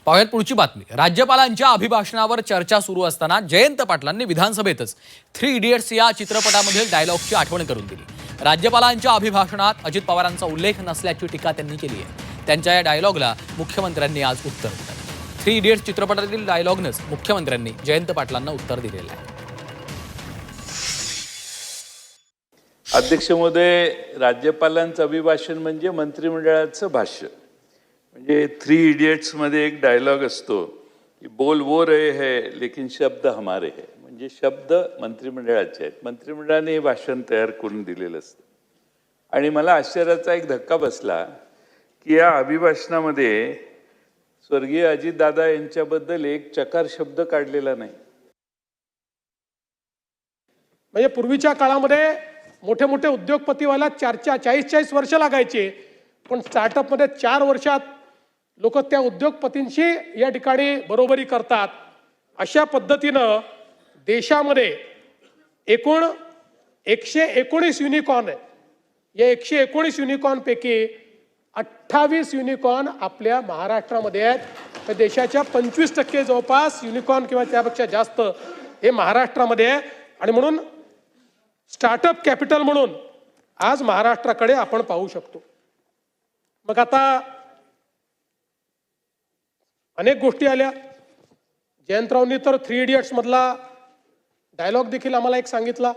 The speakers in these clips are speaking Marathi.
पाहुयात पुढची बातमी। राज्यपालांच्या अभिभाषणावर चर्चा सुरू असताना जयंत पाटलांनी विधानसभेतच 3 इडियट्स या चित्रपटामधील डायलॉगची आठवण करून दिली। राज्यपालांच्या अभिभाषणात अजित पवारांचा उल्लेख नसल्याची टीका त्यांनी केली आहे। त्यांच्या या डायलॉगला मुख्यमंत्र्यांनी आज उत्तर दिलं। 3 इडियट्स चित्रपटातील डायलॉगनंच मुख्यमंत्र्यांनी जयंत पाटलांना उत्तर दिलेलं आहे। अध्यक्ष महोदय, राज्यपालांचं अभिभाषण म्हणजे मंत्रिमंडळाचं भाष्य। म्हणजे 3 इडियट्स मध्ये एक डायलॉग असतो की बोल वो रहे है लेकिन शब्द हमारे है। म्हणजे शब्द मंत्रिमंडळाचे आहेत, मंत्रिमंडळाने हे भाषण तयार करून दिलेलं असतं। आणि मला आश्चर्याचा एक धक्का बसला की या अभिभाषणामध्ये स्वर्गीय अजितदादा यांच्याबद्दल एक चकार शब्द काढलेला नाही। म्हणजे पूर्वीच्या काळामध्ये मोठे मोठे उद्योगपती व्हायला 40 वर्ष लागायचे, पण स्टार्टअप मध्ये 4 वर्षात लोक त्या उद्योगपतींशी या ठिकाणी बरोबरी करतात। अशा पद्धतीनं देशामध्ये एकूण 119 युनिकॉर्न आहे। या 119 युनिकॉर्न पैकी 28 युनिकॉर्न आपल्या महाराष्ट्रामध्ये आहेत। तर देशाच्या 25% जवळपास युनिकॉर्न किंवा त्यापेक्षा जास्त हे महाराष्ट्रामध्ये आहे। आणि म्हणून स्टार्टअप कॅपिटल म्हणून आज महाराष्ट्राकडे आपण पाहू शकतो। मग आता अनेक गोष्टी आल्या। जयंतरावनी तर 3 इडियट्स मधला डायलॉग देखील आम्हाला एक सांगितला,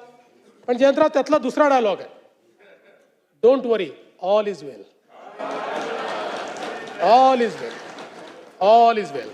पण जयंतराव त्यातला दुसरा डायलॉग आहे, don't worry all is well, all is well, all is well.